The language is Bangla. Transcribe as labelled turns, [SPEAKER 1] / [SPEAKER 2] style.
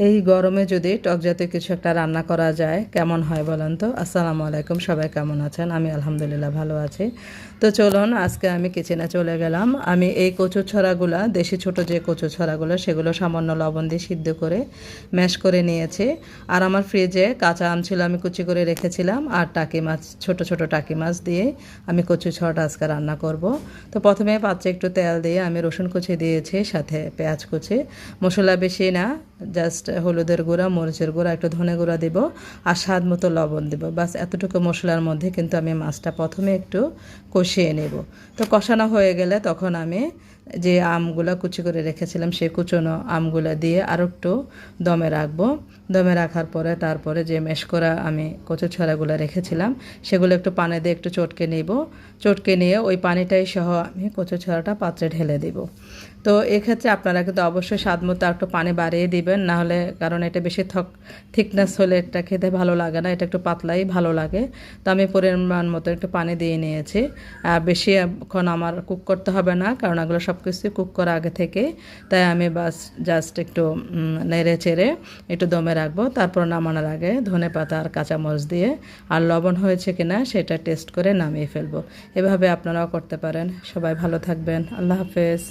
[SPEAKER 1] এই গরমে যদি টক জাতীয় কিছু একটা রান্না করা যায় কেমন হয় বলেন তো। আসসালামু আলাইকুম, সবাই কেমন আছেন? আমি আলহামদুলিল্লাহ ভালো আছি। তো চলুন আজকে আমি কিচেনে চলে গেলাম। আমি এই কচু ছড়াগুলো, দেশি ছোট যে কচু ছড়াগুলো, সেগুলো সামান্য লবণ দিয়ে সিদ্ধ করে ম্যাশ করে নিয়েছি। আর আমার ফ্রিজে কাঁচা আম ছিল, আমি কুচি করে রেখেছিলাম। আর টাকি মাছ, ছোট ছোট টাকি মাছ দিয়ে আমি কচু ছড়াটা আজকে রান্না করব। তো প্রথমে পাত্রে একটু তেল দিয়ে আমি রসুন কুচি দিয়েছি, সাথে পেঁয়াজ কুচি। মশলা বেশি না, জাস্ট হলুদের গুঁড়া, মরিচের গুঁড়া, একটু ধনে গুঁড়া দিব আর স্বাদ মতো লবণ দেব। বাস এতটুকু মশলার মধ্যে কিন্তু আমি মাছটা প্রথমে একটু কষিয়ে নেব। তো কষানো হয়ে গেলে তখন আমি যে আমগুলো কুচি করে রেখেছিলাম সেই কুচনো আমগুলো দিয়ে আরও একটু দমে রাখবো। দমে রাখার পরে তারপরে যে ম্যাশ করা আমি কচু ছড়াগুলো রেখেছিলাম সেগুলো একটু পানি দিয়ে একটু চটকে নিব। চটকে নিয়ে ওই পানিটাই সহ আমি কচু ছড়াটা পাত্রে ঢেলে দিব। তো এক্ষেত্রে আপনারা কিন্তু অবশ্যই স্বাদ মতো একটু পানি বাড়িয়ে দিবেন, নাহলে কারণ এটা বেশি থিকনেস হলে এটা খেতে ভালো লাগে না, এটা একটু পাতলাই ভালো লাগে। তো আমি পরিমাণ মতো একটু পানি দিয়ে নিয়েছি। বেশিক্ষণ আমার কুক করতে হবে না, কারণ এগুলো সব কিছু কুক করা আগে থেকে। তাই আমি বাস জাস্ট একটু নেড়ে চেড়ে একটু দমে রাখবো। তারপর নামানোর আগে ধনেপাতা আর কাঁচামরিচ দিয়ে আর লবণ হয়েছে কিনা সেটা টেস্ট করে নামিয়ে ফেলবো। এভাবে আপনারাও করতে পারেন। সবাই ভালো থাকবেন। আল্লাহ হাফেজ।